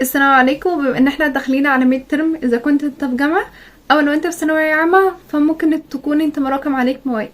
السلام عليكم. بما ان احنا داخلين على ميد ترم، اذا كنت انت في جامعه او لو انت في ثانويه عامه فممكن تكون انت مراكم عليك مواد.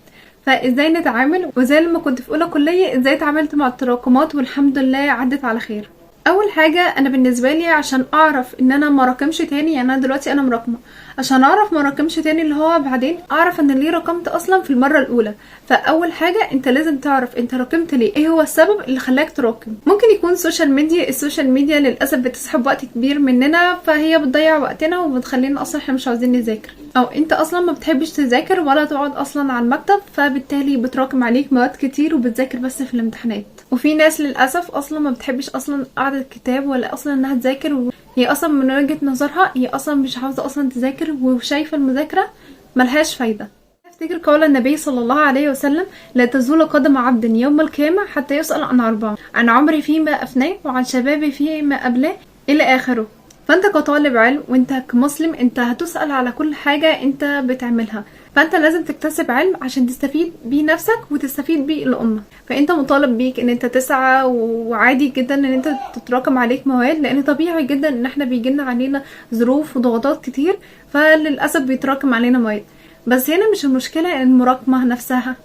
فازاي نتعامل، وزي لما كنت في اولى كليه ازاي اتعاملت مع التراكمات والحمد لله عدت على خير. اول حاجه انا بالنسبه لي عشان اعرف ان انا مراكمش تاني، يعني انا دلوقتي انا مراكمه، عشان اعرف مراكمش تاني اللي هو بعدين اعرف ان ليه رقمت اصلا في المره الاولى. فاول حاجه انت لازم تعرف انت راكمت ليه، ايه هو السبب اللي خلاك تراكم. ممكن يكون سوشيال ميديا. السوشيال ميديا للاسف بتسحب وقت كبير مننا، فهي بتضيع وقتنا وبتخلينا اصلا احنا مش عاوزين نذاكر، او انت اصلا ما بتحبش تذاكر ولا تقعد اصلا على المكتب، فبالتالي بتراكم عليك مواد كتير وبتذاكر بس في الامتحانات. وفي ناس للاسف اصلا ما بتحبش اصلا قعده الكتاب ولا اصلا انها تذاكر، هي اصلا من وجهة نظرها هي اصلا مش عاوزه اصلا تذاكر وشايفه المذاكره ملهاش فايده. افتكر قول النبي صلى الله عليه وسلم: لا تزول قدم عبد يوم القيامه حتى يسأل عن اربع: عن عمري فيما افناه، وعن شبابي فيما ابلاه، الى اخره. فانت كطالب علم وانت كمسلم انت هتسأل على كل حاجه انت بتعملها، فانت لازم تكتسب علم عشان تستفيد بيه نفسك وتستفيد بيه الامه. فانت مطالب بيك ان انت تسعى، وعادي جدا ان انت تتراكم عليك مواد، لان طبيعي جدا ان احنا بيجينا علينا ظروف وضغوطات كتير، فللاسف بيتراكم علينا مواد. بس هنا مش المشكله المراكمه نفسها،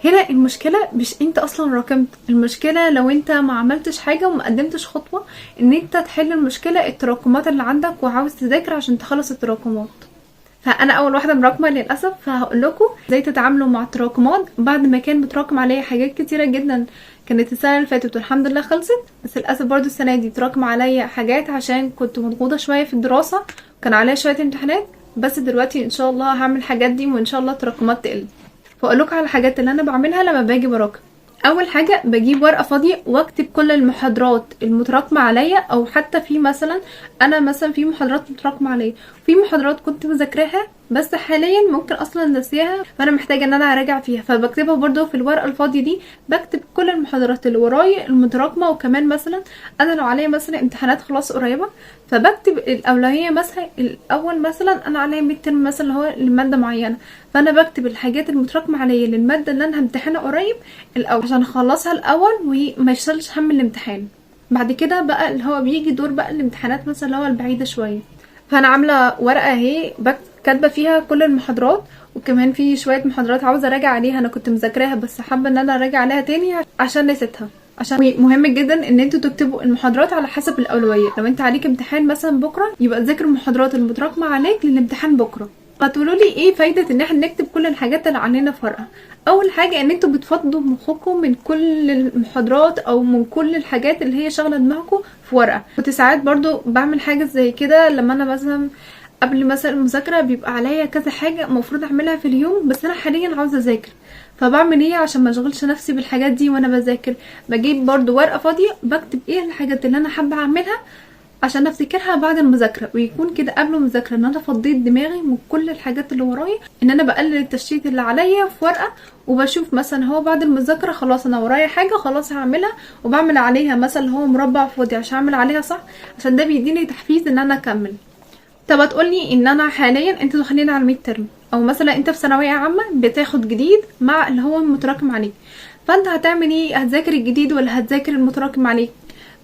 هنا المشكله مش انت اصلا راكمت، المشكله لو انت ما عملتش حاجه وما قدمتش خطوه ان انت تحل المشكله التراكمات اللي عندك وعاوز تذاكر عشان تخلص التراكمات. فانا اول واحده مراكمه للاسف، فهقول لكم ازاي تتعاملوا مع التراكمات بعد ما كان بتراكم عليا حاجات كتيره جدا كانت السنه اللي فاتت والحمد لله خلصت. بس للاسف برضو السنه دي تراكم عليا حاجات عشان كنت مضغوطه شويه في الدراسه وكان عليا شويه امتحانات، بس دلوقتي ان شاء الله هعمل الحاجات دي وان شاء الله التراكمات تقل. فاقول لكم على الحاجات اللي انا بعملها لما باجي براكم. اول حاجه بجيب ورقه فاضيه واكتب كل المحاضرات المتراكمه عليا، او حتى في مثلا انا مثلا في محاضرات متراكمه عليا، في محاضرات كنت مذاكراها بس حاليا ممكن اصلا نسيها، فانا محتاجه ان انا اراجع فيها، فبكتبها برضو في الورقه الفاضيه دي. بكتب كل المحاضرات اللي ورايا المتراكمه، وكمان مثلا انا لو عليا مثلا امتحانات خلاص قريبه فبكتب الاولويه. مثلا الاول مثلا انا عليا ميد ترم مثلا اللي هو لماده معينه، فانا بكتب الحاجات المتراكمه عليا للماده اللي انا همتحنها قريب الاول عشان اخلصها الاول وما يشتغلش هم الامتحان. بعد كده بقى اللي هو بيجي دور بقى الامتحانات مثلا اللي هو البعيده شويه، فانا عامله ورقه اهي كاتبه فيها كل المحاضرات، وكمان في شويه محاضرات عاوزه اراجع عليها انا كنت مذاكراها بس حابه ان انا اراجع عليها تاني عشان نسيتها. عشان مهم جدا ان انتوا تكتبوا المحاضرات على حسب الاولويه. لو انت عليك امتحان مثلا بكره يبقى تذاكر المحاضرات المتراكمه عليك للامتحان بكره. هتقولوا لي ايه فايده ان احنا نكتب كل الحاجات اللي علينا في ورقه؟ اول حاجه ان انتوا بتفضوا مخكم من كل المحاضرات او من كل الحاجات اللي هي شغله دماغكم في ورقه. كنت ساعات برضو بعمل حاجه زي كده لما انا مثلا قبل مثلا المذاكره بيبقى عليا كذا حاجه المفروض اعملها في اليوم، بس انا حاليا عاوزه اذاكر، فبعمل ايه عشان ما اشغلش نفسي بالحاجات دي وانا بذاكر؟ بجيب برضو ورقه فاضيه بكتب ايه الحاجات اللي انا حابه اعملها عشان افتكرها بعد المذاكره، ويكون كده قبل المذاكره ان انا فضيت دماغي من كل الحاجات اللي ورايا، ان انا بقلل التشتيت اللي عليا في ورقه، وبشوف مثلا هو بعد المذاكره خلاص انا ورايا حاجه خلاص هعملها وبعمل عليها مثلا اللي هو مربع فاضي عشان اعمل عليها صح، عشان ده بيديني تحفيز ان انا اكمل. طب هتقولي ان انا حاليا انت داخلين على الميد ترم، او مثلا انت في ثانويه عامه بتاخد جديد مع اللي هو المتراكم عليك، فانت هتعمل ايه؟ هتذاكر الجديد ولا هتذاكر المتراكم عليك؟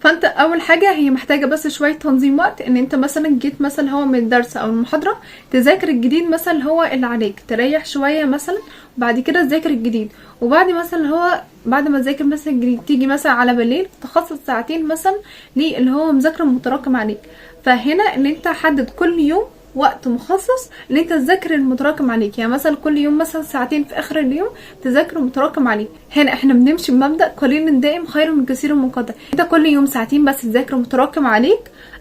فانت اول حاجه هي محتاجه بس شويه تنظيم وقت، ان انت مثلا جيت مثلا هو من الدرس او المحاضره تذاكر الجديد مثلا اللي هو اللي عليك، تريح شويه مثلا وبعد كده تذاكر الجديد، وبعد مثلا هو بعد ما تذاكر مثلا الجديد تيجي مثلا على بالليل تخصص ساعتين مثلا اللي هو مذاكره متراكم عليك. فهنا ان انت حدد كل يوم وقت مخصص ان انت تذاكر المتراكم عليك، يعني مثلا كل يوم مثلا ساعتين في اخر اليوم تذاكر المتراكم عليك. هنا احنا بنمشي بمبدأ قليل دائم خير من كثير منقطع، انت كل يوم ساعتين بس تذاكر متراكم عليك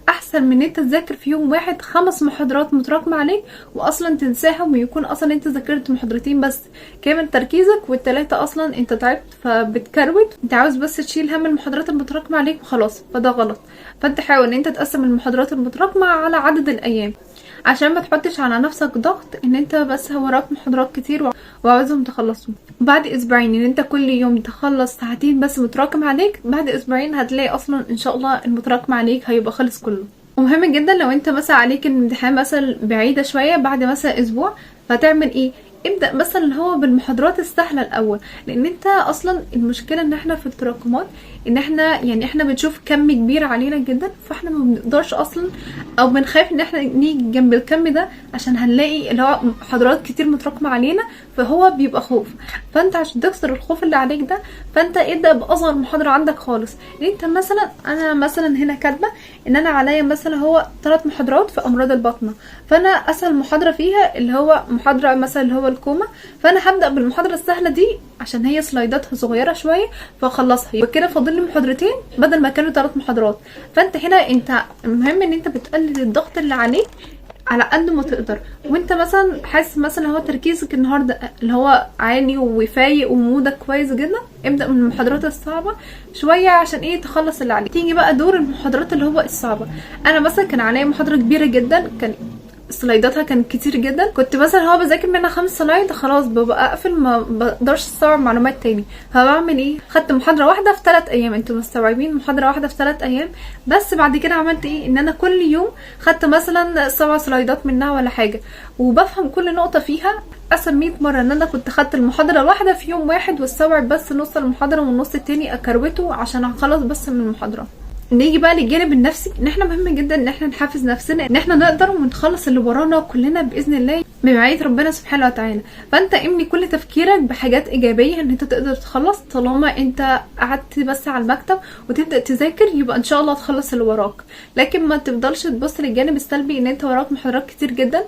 احسن من انت تذاكر في يوم واحد 5 محاضرات متراكمه عليك واصلا تنساهم، ويكون اصلا انت ذاكرت محاضرتين بس كامل تركيزك، والثلاثه اصلا انت تعبت فبتكروت، انت عاوز بس تشيل هم المحاضرات المتراكمه عليك وخلاص، فده غلط. فانت حاول ان انت تقسم المحاضرات المتراكمه على عدد الايام عشان ما تحطش على نفسك ضغط ان انت بس وراك محاضرات كتير وعاوزهم تخلصهم. بعد اسبوعين ان انت كل يوم تخلص ساعتين بس متراكم عليك، بعد اسبوعين هتلاقي اصلا ان شاء الله المتراكم عليك هيبقى خلص كله. ومهم جدا لو انت مثلا عليك الامتحان مثلا بعيدة شوية بعد مثلا اسبوع، فتعمل ايه؟ ابدأ مثلا اللي هو بالمحاضرات السهلة الاول، لان انت اصلا المشكلة ان احنا في التراكمات ان احنا يعني احنا بنشوف كم كبير علينا جدا، فاحنا ما بنقدرش اصلا او بنخاف ان احنا نيجي جنب الكم ده عشان هنلاقي اللي هو محاضرات كتير متراكمة علينا، فهو بيبقى خوف. فانت عشان تكسر الخوف اللي عليك ده، فانت ابدأ باصغر محاضرة عندك خالص. ان انت مثلا انا مثلا هنا كاتبة ان انا عليا مثلا هو 3 محاضرات في امراض البطنة، فانا اسهل محاضرة فيها اللي هو محاضرة مثلا اللي هو الكوما، فانا هبدأ بالمحاضرة السهلة دي عشان هي سلايداتها صغيرة شوية فاخلصها، يبقى كده فاضل لي محاضرتين بدل ما كانوا 3 محاضرات. فانت هنا انت المهم ان انت بتقلل الضغط اللي عليك على قد ما تقدر، وانت مثلا حاسس مثلا هو تركيزك النهارده اللي هو عالي وفايق ومودك كويس جدا، ابدا من المحاضرات الصعبه شويه عشان ايه تخلص اللي عليك. تيجي بقى دور المحاضرات اللي هو الصعبه. انا مثلا كان عليا محاضره كبيره جدا، كان سلايداتها كانت كتير جدا، كنت مثلا هو بذاكر منها 5 سلايد خلاص ببقى اقفل، ما بقدرش استوعب معلومات تاني. فبعمل ايه؟ خدت محاضره واحده في 3 ايام. انتوا مستوعبين محاضره واحده في 3 ايام؟ بس بعد كده عملت ايه؟ ان انا كل يوم خدت مثلا 7 سلايدات منها ولا حاجه، وبفهم كل نقطه فيها احسن 100 مره ان انا كنت خدت المحاضره الواحده في يوم واحد واستوعب بس نص المحاضره والنص التاني اكروته عشان اخلص بس من المحاضره. نيجي بقى للجانب النفسي، ان احنا مهم جدا ان احنا نحفز نفسنا ان احنا نقدر ونخلص اللي ورانا كلنا باذن الله بمعيه ربنا سبحانه وتعالى. فانت امني كل تفكيرك بحاجات ايجابيه ان انت تقدر تخلص، طالما انت قعدت بس على المكتب وتبدا تذاكر يبقى ان شاء الله تخلص اللي وراك. لكن ما تفضلش تبص للجانب السلبي ان انت وراك محاضرات كتير جدا،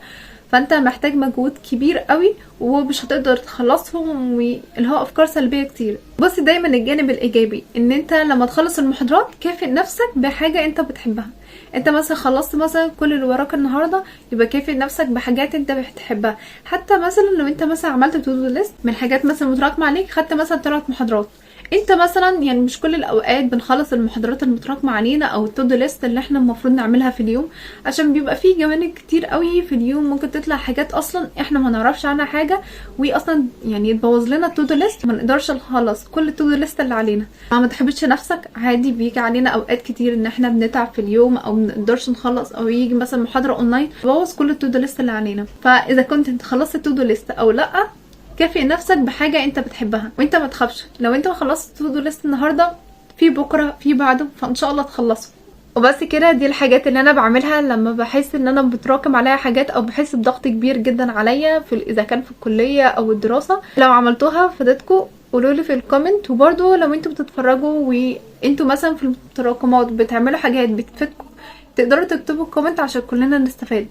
فانت محتاج مجهود كبير قوي ومش هتقدر تخلصهم، واللي هو افكار سلبيه كتير. بصي دايما الجانب الايجابي ان انت لما تخلص المحاضرات كافئ نفسك بحاجه انت بتحبها. انت مثلا خلصت مثلا كل اللي وراك النهارده، يبقى كافئ نفسك بحاجات انت بتحبها. حتى مثلا لو انت مثلا عملت تو دو ليست من حاجات مثلا متراكمه عليك، خدت مثلا 3 محاضرات، انت مثلا يعني مش كل الاوقات بنخلص المحاضرات المتراكمه علينا او التو دو ليست اللي احنا المفروض نعملها في اليوم، عشان بيبقى فيه جوانب كتير قوي في اليوم، ممكن تطلع حاجات اصلا احنا ما نعرفش عنها حاجه، واصلا يعني تبوظ لنا التو دو ليست، ما نقدرش نخلص كل التو دو ليست اللي علينا. ما تحبطش نفسك، عادي بيجي علينا اوقات كتير ان احنا بنتعب في اليوم او ما نقدرش نخلص، او يجي مثلا محاضره اونلاين تبوظ كل التو دو ليست اللي علينا. فاذا كنت انت خلصت التو دو ليست او لا، كافئ نفسك بحاجه انت بتحبها، وانت ما تخافش. لو انت ما خلصت تو دو ليست النهارده، في بكره في بعده، فان شاء الله تخلصه. وبس كده، دي الحاجات اللي انا بعملها لما بحس ان انا بتراكم عليا حاجات او بحس بضغط كبير جدا عليا في اذا كان في الكليه او الدراسه. لو عملتوها فادتكم قولوا لي في الكومنت، وبرده لو انتوا بتتفرجوا وانتوا مثلا في التراكمات بتعملوا حاجات بتفيدكم، تقدروا تكتبوا الكومنت عشان كلنا نستفاد.